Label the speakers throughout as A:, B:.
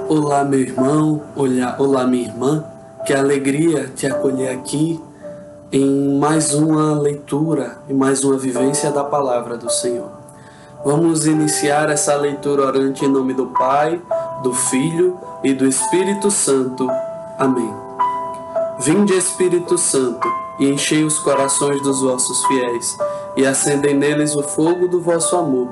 A: Olá, meu irmão, olá, minha irmã, que alegria te acolher aqui em mais uma leitura e mais uma vivência da Palavra do Senhor. Vamos iniciar essa leitura orante em nome do Pai, do Filho e do Espírito Santo. Amém. Vinde, Espírito Santo, e enchei os corações dos vossos fiéis, e acendei neles o fogo do vosso amor.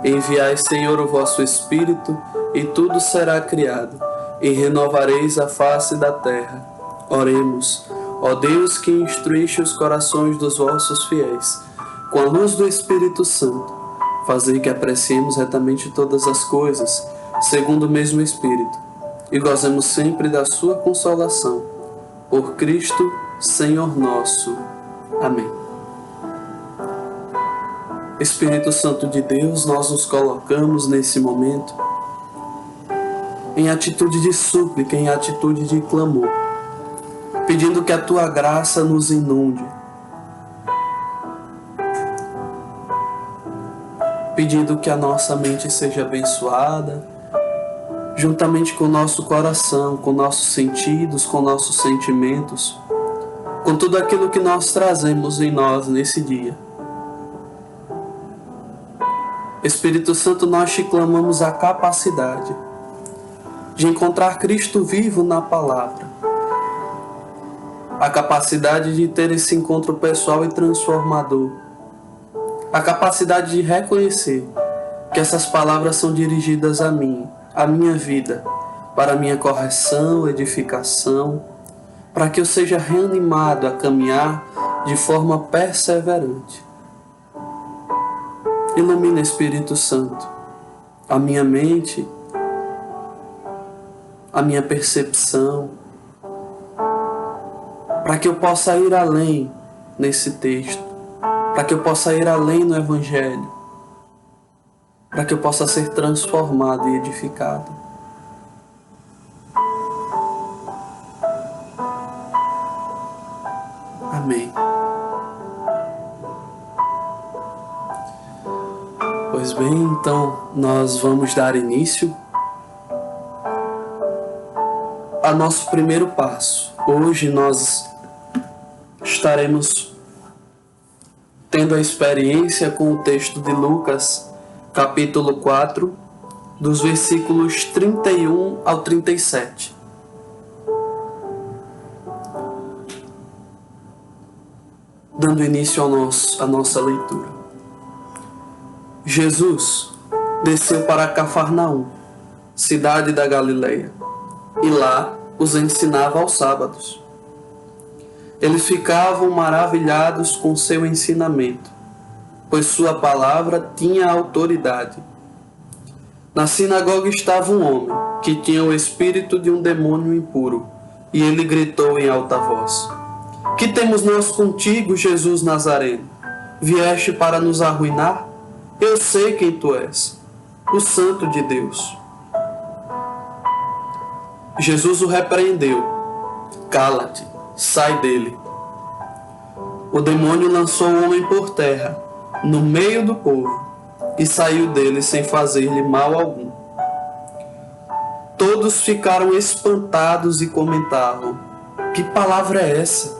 A: Enviai, Senhor, o vosso Espírito, e tudo será criado, e renovareis a face da terra. Oremos. Ó Deus, que instruíste os corações dos vossos fiéis, com a luz do Espírito Santo, fazei que apreciemos retamente todas as coisas, segundo o mesmo Espírito, e gozemos sempre da sua consolação. Por Cristo, Senhor nosso. Amém. Espírito Santo de Deus, nós nos colocamos nesse momento em atitude de súplica, em atitude de clamor, pedindo que a Tua graça nos inunde, pedindo que a nossa mente seja abençoada, juntamente com o nosso coração, com nossos sentidos, com nossos sentimentos, com tudo aquilo que nós trazemos em nós nesse dia. Espírito Santo, nós te clamamos a capacidade de encontrar Cristo vivo na palavra, a capacidade de ter esse encontro pessoal e transformador, a capacidade de reconhecer que essas palavras são dirigidas a mim, à minha vida, para a minha correção, edificação, para que eu seja reanimado a caminhar de forma perseverante. Ilumina, Espírito Santo, a minha mente, a minha percepção, para que eu possa ir além nesse texto, para que eu possa ir além no Evangelho, para que eu possa ser transformado e edificado. Amém. Pois bem, então nós vamos dar início a nosso primeiro passo. Hoje nós estaremos tendo a experiência com o texto de Lucas, capítulo 4, dos versículos 31 ao 37. Dando início à nossa leitura. Jesus desceu para Cafarnaum, cidade da Galileia, e lá os ensinava aos sábados. Eles ficavam maravilhados com seu ensinamento, pois sua palavra tinha autoridade. Na sinagoga estava um homem que tinha o espírito de um demônio impuro, e ele gritou em alta voz: Que temos nós contigo, Jesus Nazareno? Vieste para nos arruinar? Eu sei quem tu és, o Santo de Deus. Jesus o repreendeu: Cala-te, sai dele. O demônio lançou o homem por terra, no meio do povo, e saiu dele sem fazer-lhe mal algum. Todos ficaram espantados e comentavam: Que palavra é essa?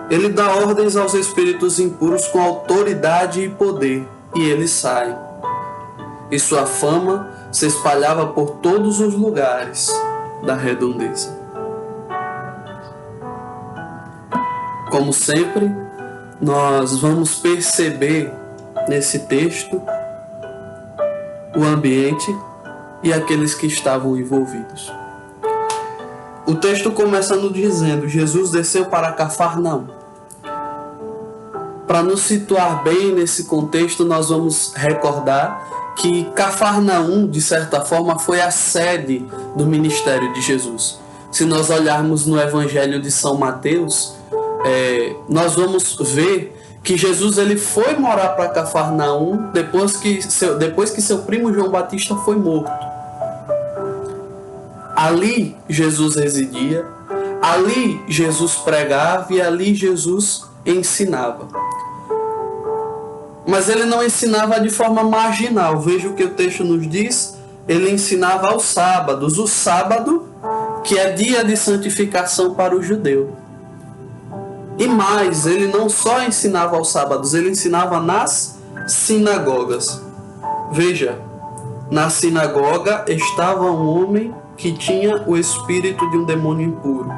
A: Ele dá ordens aos espíritos impuros com autoridade e poder, e eles saem. E sua fama se espalhava por todos os lugares da redondeza. Como sempre, nós vamos perceber nesse texto o ambiente e aqueles que estavam envolvidos. O texto começa nos dizendo: Jesus desceu para Cafarnaum. Para nos situar bem nesse contexto, nós vamos recordar que Cafarnaum, de certa forma, foi a sede do ministério de Jesus. Se nós olharmos no Evangelho de São Mateus, nós vamos ver que Jesus ele foi morar para Cafarnaum depois que seu primo João Batista foi morto. Ali Jesus residia, ali Jesus pregava e ali Jesus ensinava. Mas ele não ensinava de forma marginal. Veja o que o texto nos diz ele ensinava aos sábados, o sábado que é dia de santificação para o judeu. E mais, ele não só ensinava aos sábados, ele ensinava nas sinagogas. Veja, na sinagoga estava um homem que tinha o espírito de um demônio impuro.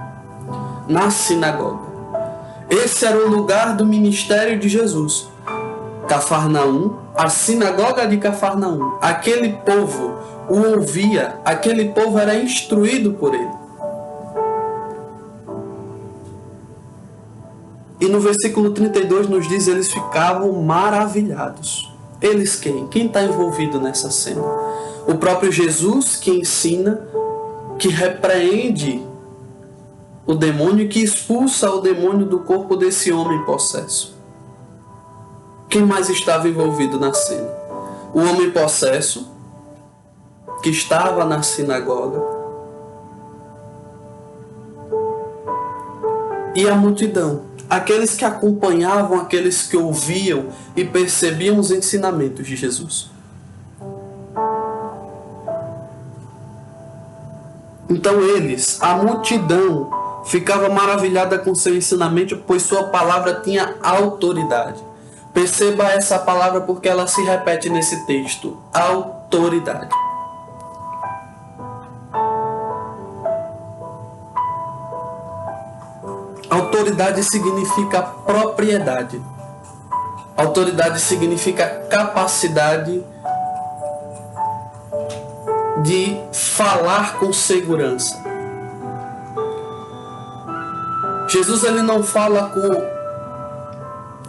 A: Na sinagoga. Esse era o lugar do ministério de Jesus. Cafarnaum, a sinagoga de Cafarnaum. Aquele povo o ouvia, aquele povo era instruído por ele. E no versículo 32 nos diz, eles ficavam maravilhados. Eles quem? Quem está envolvido nessa cena? O próprio Jesus, que ensina, que repreende o demônio, que expulsa o demônio do corpo desse homem possesso. Quem mais estava envolvido na cena? O homem possesso, que estava na sinagoga, e a multidão, aqueles que acompanhavam, aqueles que ouviam e percebiam os ensinamentos de Jesus. Então eles, a multidão, ficava maravilhada com seu ensinamento, pois sua palavra tinha autoridade. Perceba essa palavra porque ela se repete nesse texto. Autoridade. Autoridade significa propriedade. Autoridade significa capacidade de falar com segurança. Jesus ele não fala com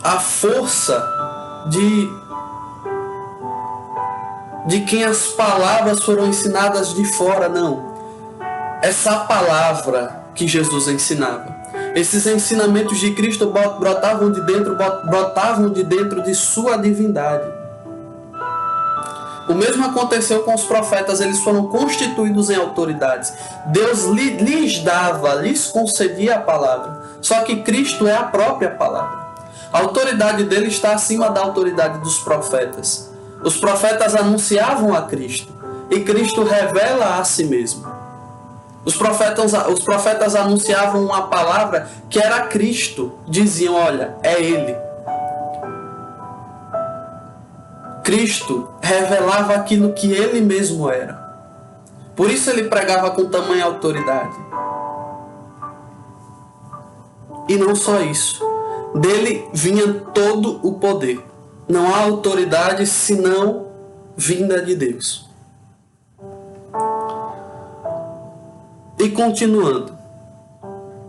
A: a força de quem as palavras foram ensinadas de fora, não. Essa palavra que Jesus ensinava. Esses ensinamentos de Cristo brotavam de dentro de sua divindade. O mesmo aconteceu com os profetas, eles foram constituídos em autoridades. Deus lhes concedia a palavra. Só que Cristo é a própria palavra. A autoridade dele está acima da autoridade dos profetas. Os profetas anunciavam a Cristo e Cristo revela a si mesmo. Os profetas anunciavam uma palavra que era Cristo. Diziam, olha, é Ele. Cristo revelava aquilo que Ele mesmo era. Por isso ele pregava com tamanha autoridade. E não só isso. Dele vinha todo o poder. Não há autoridade senão vinda de Deus. E continuando,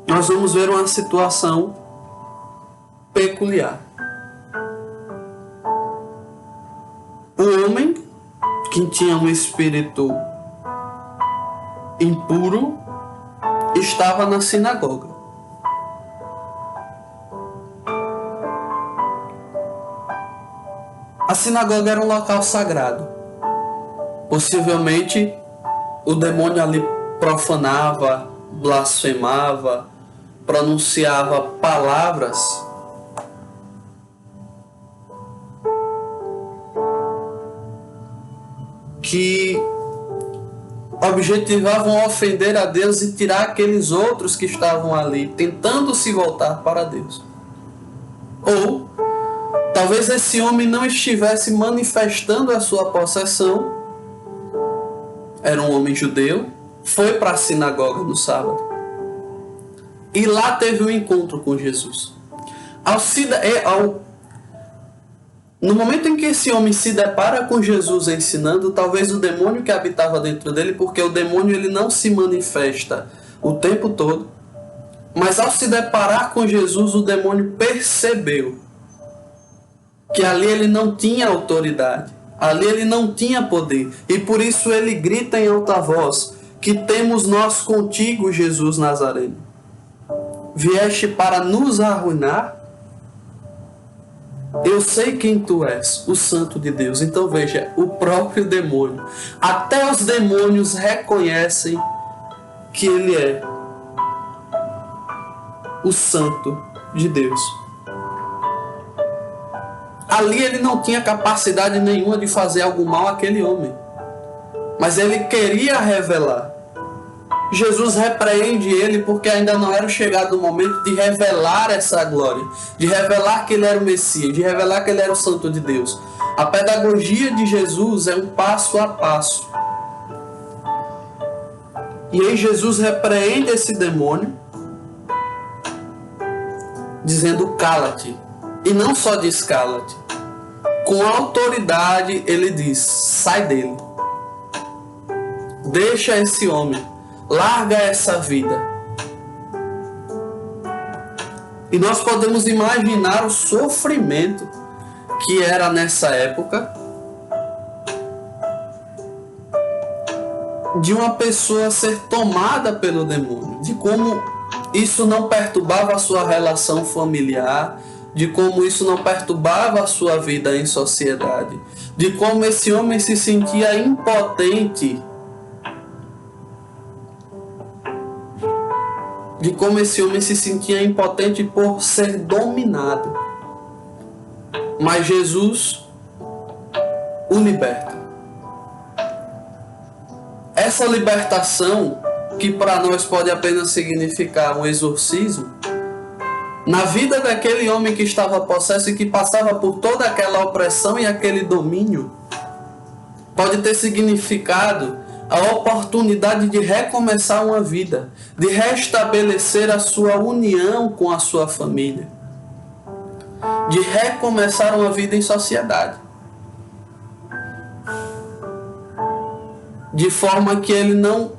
A: nós vamos ver uma situação peculiar. O homem que tinha um espírito impuro estava na sinagoga. A sinagoga era um local sagrado. Possivelmente o demônio ali profanava, blasfemava, pronunciava palavras que objetivavam ofender a Deus e tirar aqueles outros que estavam ali, tentando se voltar para Deus. Ou talvez esse homem não estivesse manifestando a sua possessão. Era um homem judeu, foi para a sinagoga no sábado e lá teve um encontro com Jesus. No momento em que esse homem se depara com Jesus ensinando, talvez o demônio que habitava dentro dele, porque o demônio ele não se manifesta o tempo todo, mas ao se deparar com Jesus, o demônio percebeu que ali ele não tinha autoridade, ali ele não tinha poder, e por isso ele grita em alta voz: que temos nós contigo, Jesus Nazareno? Vieste para nos arruinar? Eu sei quem tu és, o Santo de Deus. Então veja, o próprio demônio, até os demônios reconhecem que ele é o Santo de Deus. Ali ele não tinha capacidade nenhuma de fazer algo mal àquele homem. mas ele queria revelar. Jesus repreende ele porque ainda não era chegado o momento de revelar essa glória, de revelar que ele era o Messias, de revelar que ele era o Santo de Deus. A pedagogia de Jesus é um passo a passo. E aí Jesus repreende esse demônio, dizendo: cala-te. E não só diz cala-te, com autoridade ele diz: sai dele. Deixa esse homem. Larga essa vida. E nós podemos imaginar o sofrimento que era nessa época de uma pessoa ser tomada pelo demônio, de como isso não perturbava a sua relação familiar, de como isso não perturbava a sua vida em sociedade, de como esse homem se sentia impotente, de como esse homem se sentia impotente por ser dominado. Mas Jesus o liberta. Essa libertação, que para nós pode apenas significar um exorcismo, na vida daquele homem que estava possesso e que passava por toda aquela opressão e aquele domínio, pode ter significado a oportunidade de recomeçar uma vida, de restabelecer a sua união com a sua família, de recomeçar uma vida em sociedade, de forma que ele não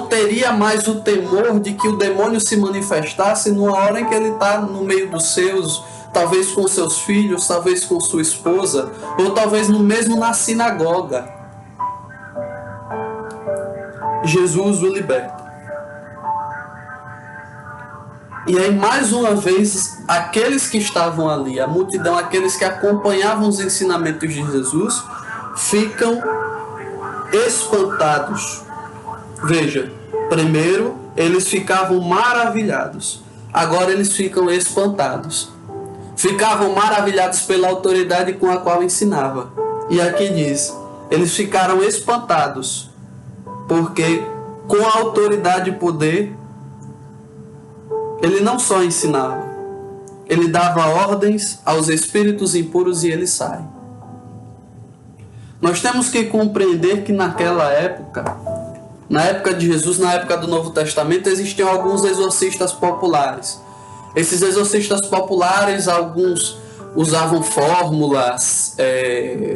A: teria mais o temor de que o demônio se manifestasse numa hora em que ele está no meio dos seus, talvez com seus filhos, talvez com sua esposa, ou talvez mesmo na sinagoga. Jesus o liberta. E aí, mais uma vez, aqueles que estavam ali, a multidão, aqueles que acompanhavam os ensinamentos de Jesus, ficam espantados. Veja, primeiro eles ficavam maravilhados, agora eles ficam espantados. Ficavam maravilhados pela autoridade com a qual ensinava. E aqui diz, eles ficaram espantados, porque com a autoridade e poder, ele não só ensinava, ele dava ordens aos espíritos impuros e eles saem. Nós temos que compreender que naquela época, na época de Jesus, na época do Novo Testamento, existiam alguns exorcistas populares. Esses exorcistas populares, alguns usavam fórmulas,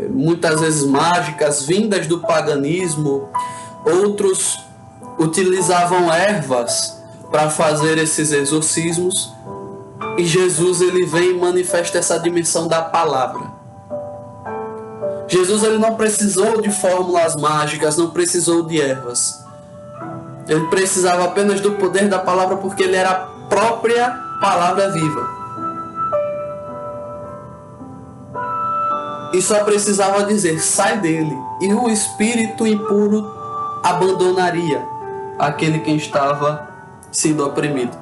A: muitas vezes mágicas, vindas do paganismo. Outros utilizavam ervas para fazer esses exorcismos. E Jesus, ele vem e manifesta essa dimensão da palavra. Jesus, ele não precisou de fórmulas mágicas, não precisou de ervas. Ele precisava apenas do poder da palavra, porque ele era a própria palavra viva. E só precisava dizer, sai dele. E o espírito impuro abandonaria aquele que estava sendo oprimido.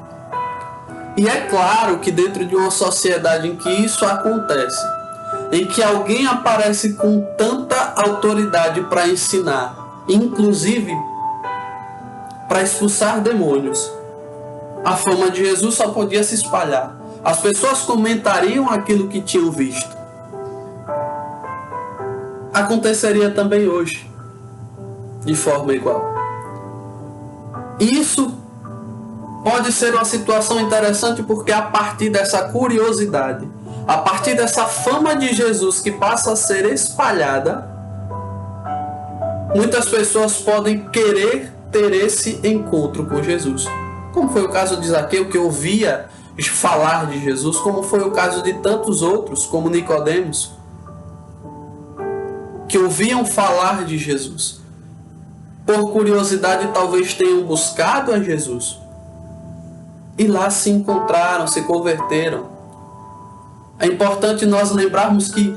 A: E é claro que dentro de uma sociedade em que isso acontece, em que alguém aparece com tanta autoridade para ensinar, inclusive para expulsar demônios, a fama de Jesus só podia se espalhar. As pessoas comentariam aquilo que tinham visto. Aconteceria também hoje, de forma igual. Isso pode ser uma situação interessante porque a partir dessa curiosidade, a partir dessa fama de Jesus que passa a ser espalhada, muitas pessoas podem querer ter esse encontro com Jesus. Como foi o caso de Zaqueu, que ouvia falar de Jesus, como foi o caso de tantos outros, como Nicodemos, que ouviam falar de Jesus. Por curiosidade, talvez tenham buscado a Jesus. E lá se encontraram, se converteram. É importante nós lembrarmos que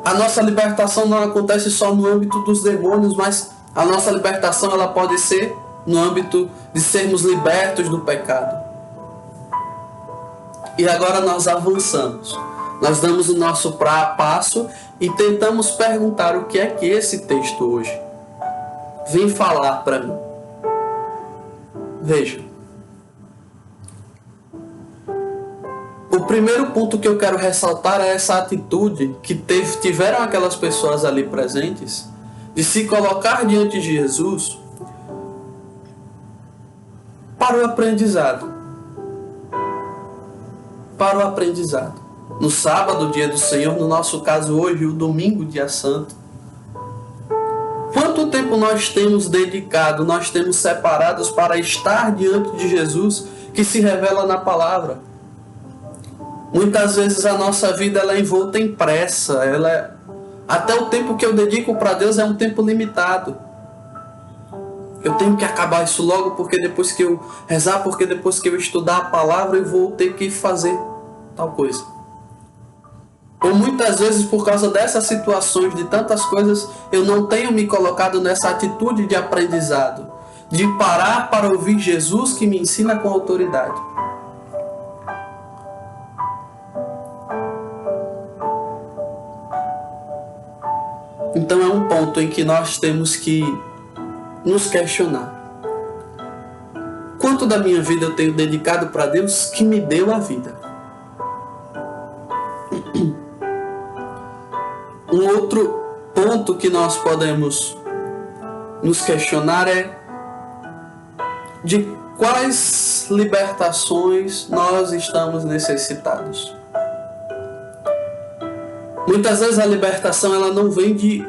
A: a nossa libertação não acontece só no âmbito dos demônios, mas a nossa libertação ela pode ser no âmbito de sermos libertos do pecado. E agora nós avançamos. Nós damos o nosso passo e tentamos perguntar o que é que esse texto hoje vem falar para mim. Veja, o primeiro ponto que eu quero ressaltar é essa atitude que tiveram aquelas pessoas ali presentes de se colocar diante de Jesus para o aprendizado. Para o aprendizado. No sábado, dia do Senhor, no nosso caso hoje, o domingo, dia santo. Quanto tempo nós temos dedicado, nós temos separados para estar diante de Jesus que se revela na palavra? Muitas vezes a nossa vida ela é envolta em pressa, até o tempo que eu dedico para Deus é um tempo limitado. Eu tenho que acabar isso logo, porque depois que eu rezar, porque depois que eu estudar a palavra, eu vou ter que fazer tal coisa. Ou muitas vezes, por causa dessas situações, de tantas coisas, eu não tenho me colocado nessa atitude de aprendizado, de parar para ouvir Jesus que me ensina com autoridade. Então é um ponto em que nós temos que nos questionar. Quanto da minha vida eu tenho dedicado para Deus que me deu a vida? Um outro ponto que nós podemos nos questionar é de quais libertações nós estamos necessitados. Muitas vezes a libertação ela não vem de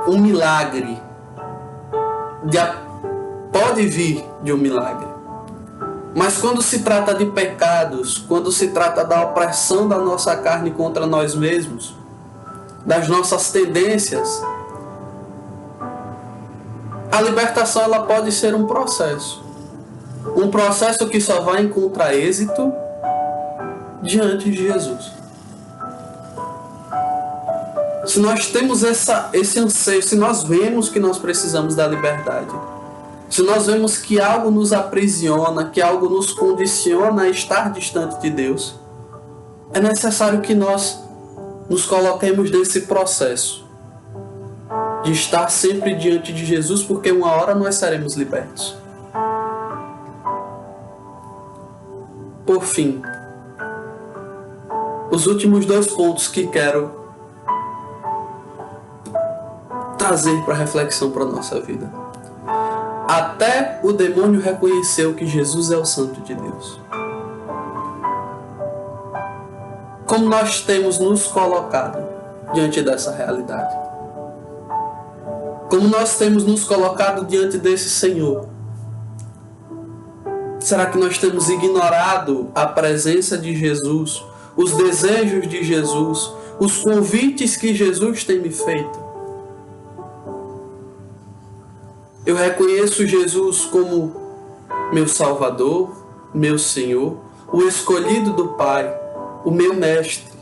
A: um milagre. Pode vir de um milagre. Mas quando se trata de pecados, quando se trata da opressão da nossa carne contra nós mesmos, das nossas tendências, a libertação ela pode ser um processo. Um processo que só vai encontrar êxito diante de Jesus. Se nós temos esse anseio, se nós vemos que nós precisamos da liberdade, se nós vemos que algo nos aprisiona, que algo nos condiciona a estar distante de Deus, é necessário que nós nos coloquemos nesse processo de estar sempre diante de Jesus, porque uma hora nós seremos libertos. Por fim, os últimos 2 pontos que quero trazer para reflexão para a nossa vida. Até o demônio reconheceu que Jesus é o Santo de Deus. Como nós temos nos colocado diante dessa realidade? Como nós temos nos colocado diante desse Senhor? Será que nós temos ignorado a presença de Jesus, os desejos de Jesus, os convites que Jesus tem me feito? Eu reconheço Jesus como meu Salvador, meu Senhor, o escolhido do Pai, o meu Mestre,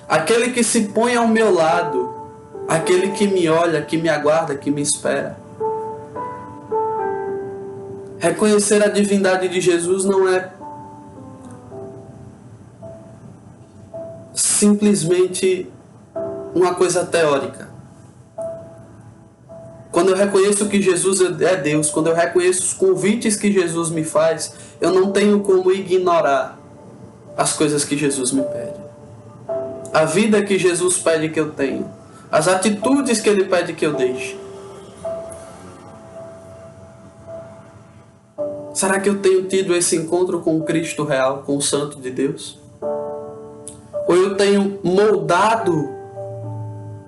A: aquele que se põe ao meu lado, aquele que me olha, que me aguarda, que me espera. Reconhecer a divindade de Jesus não é simplesmente uma coisa teórica. Quando eu reconheço que Jesus é Deus, quando eu reconheço os convites que Jesus me faz, eu não tenho como ignorar as coisas que Jesus me pede. A vida que Jesus pede que eu tenha. As atitudes que Ele pede que eu deixe. Será que eu tenho tido esse encontro com o Cristo real, com o Santo de Deus? Ou eu tenho moldado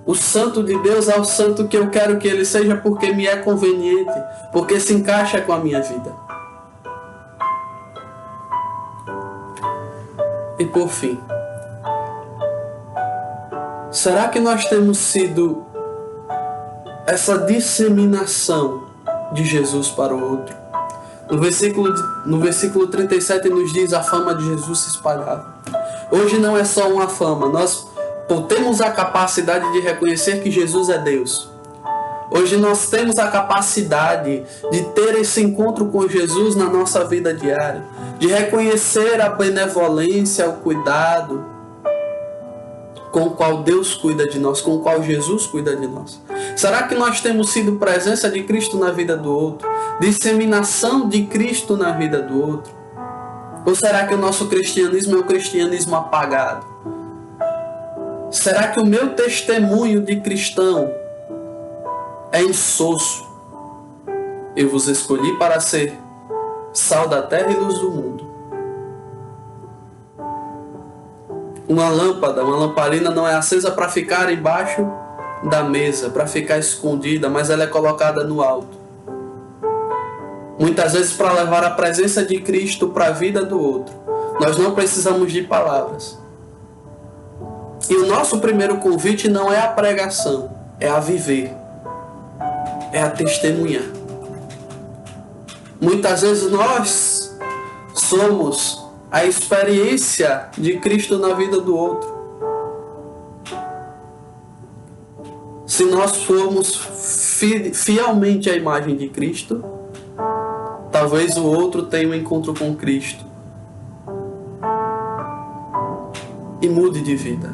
A: o Santo de Deus ao santo que eu quero que Ele seja porque me é conveniente, porque se encaixa com a minha vida? E por fim, será que nós temos sido essa disseminação de Jesus para o outro? No versículo 37 nos diz: a fama de Jesus se espalhava. Hoje não é só uma fama, nós temos a capacidade de reconhecer que Jesus é Deus. Hoje nós temos a capacidade de ter esse encontro com Jesus na nossa vida diária, de reconhecer a benevolência, o cuidado, com o qual Deus cuida de nós, com o qual Jesus cuida de nós? Será que nós temos sido presença de Cristo na vida do outro? Disseminação de Cristo na vida do outro? Ou será que o nosso cristianismo é um cristianismo apagado? Será que o meu testemunho de cristão é insosso? Eu vos escolhi para ser sal da terra e luz do mundo. Uma lâmpada, uma lamparina não é acesa para ficar embaixo da mesa, para ficar escondida, mas ela é colocada no alto. Muitas vezes para levar a presença de Cristo para a vida do outro. Nós não precisamos de palavras. E o nosso primeiro convite não é a pregação, é a viver, é a testemunhar. Muitas vezes nós somos a experiência de Cristo na vida do outro. Se nós formos fielmente a imagem de Cristo, talvez o outro tenha um encontro com Cristo e mude de vida.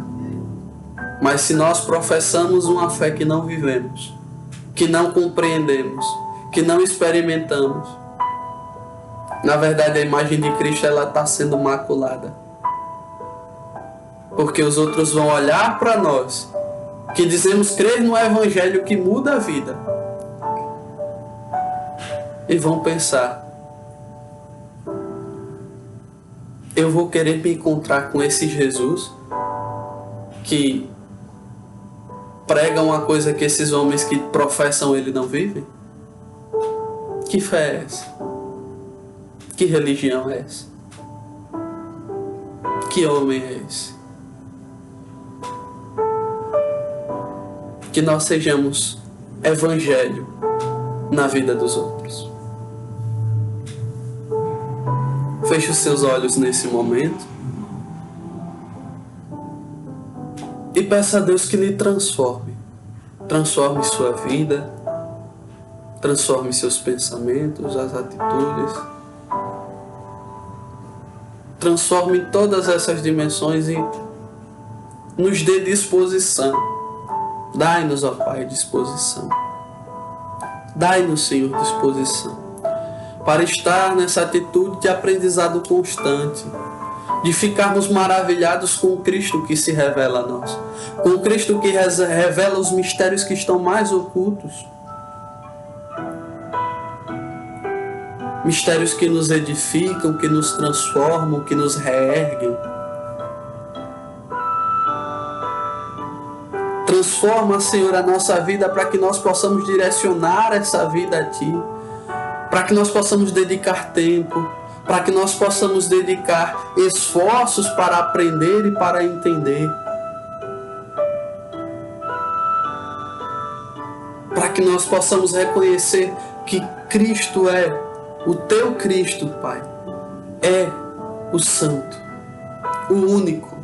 A: Mas se nós professamos uma fé que não vivemos, que não compreendemos, que não experimentamos, na verdade a imagem de Cristo ela está sendo maculada. Porque os outros vão olhar para nós, que dizemos crer no Evangelho que muda a vida, e vão pensar: eu vou querer me encontrar com esse Jesus que prega uma coisa que esses homens que professam ele não vivem? Que fé é essa? Que religião é essa? Que homem é esse? Que nós sejamos evangelho na vida dos outros. Feche os seus olhos nesse momento e peça a Deus que lhe transforme. Transforme sua vida, transforme seus pensamentos, as atitudes. Transforme todas essas dimensões e nos dê disposição. Dai-nos, ó Pai, disposição. Dai-nos, Senhor, disposição para estar nessa atitude de aprendizado constante, de ficarmos maravilhados com o Cristo que se revela a nós, com o Cristo que revela os mistérios que estão mais ocultos, mistérios que nos edificam, que nos transformam, que nos reerguem. Transforma, Senhor, a nossa vida para que nós possamos direcionar essa vida a Ti, para que nós possamos dedicar tempo, para que nós possamos dedicar esforços para aprender e para entender, para que nós possamos reconhecer que Cristo é o Teu Cristo, Pai, é o Santo, o único.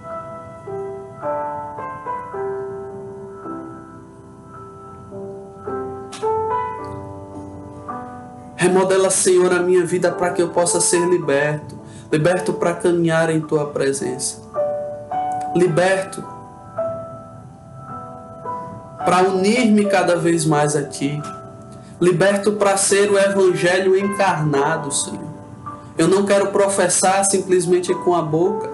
A: Remodela, Senhor, a minha vida para que eu possa ser liberto. Liberto para caminhar em Tua presença. Liberto para unir-me cada vez mais a Ti. Liberto para ser o Evangelho encarnado, Senhor. Eu não quero professar simplesmente com a boca,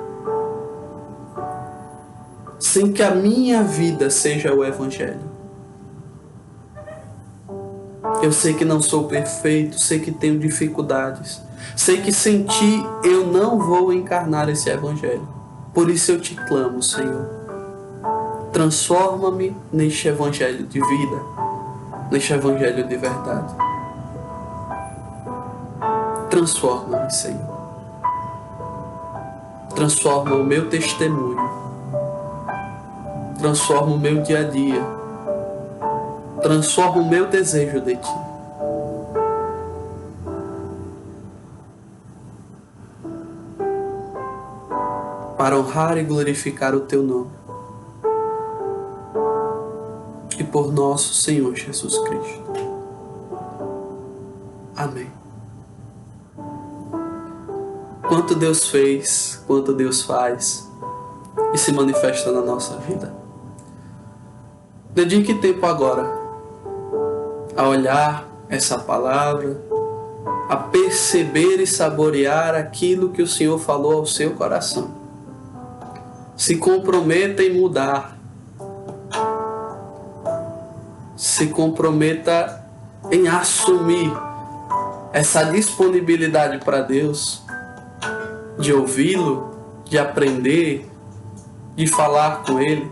A: sem que a minha vida seja o Evangelho. Eu sei que não sou perfeito, sei que tenho dificuldades, sei que sem Ti eu não vou encarnar esse Evangelho. Por isso eu Te clamo, Senhor. Transforma-me neste Evangelho de vida, neste Evangelho de verdade. Transforma-me, Senhor. Transforma o meu testemunho. Transforma o meu dia a dia. Transforma o meu desejo de Ti. Para honrar e glorificar o Teu nome. E por nosso Senhor Jesus Cristo. Amém. Quanto Deus fez, quanto Deus faz, e se manifesta na nossa vida. Dedique tempo agora a olhar essa palavra, a perceber e saborear aquilo que o Senhor falou ao seu coração. Se comprometa em mudar. Se comprometa em assumir essa disponibilidade para Deus, de ouvi-lo, de aprender, de falar com Ele.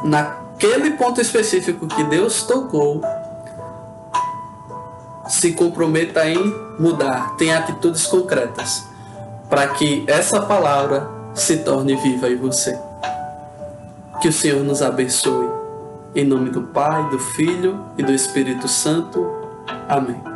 A: Naquele ponto específico que Deus tocou, se comprometa em mudar, tenha atitudes concretas, para que essa palavra se torne viva em você. Que o Senhor nos abençoe. Em nome do Pai, do Filho e do Espírito Santo. Amém.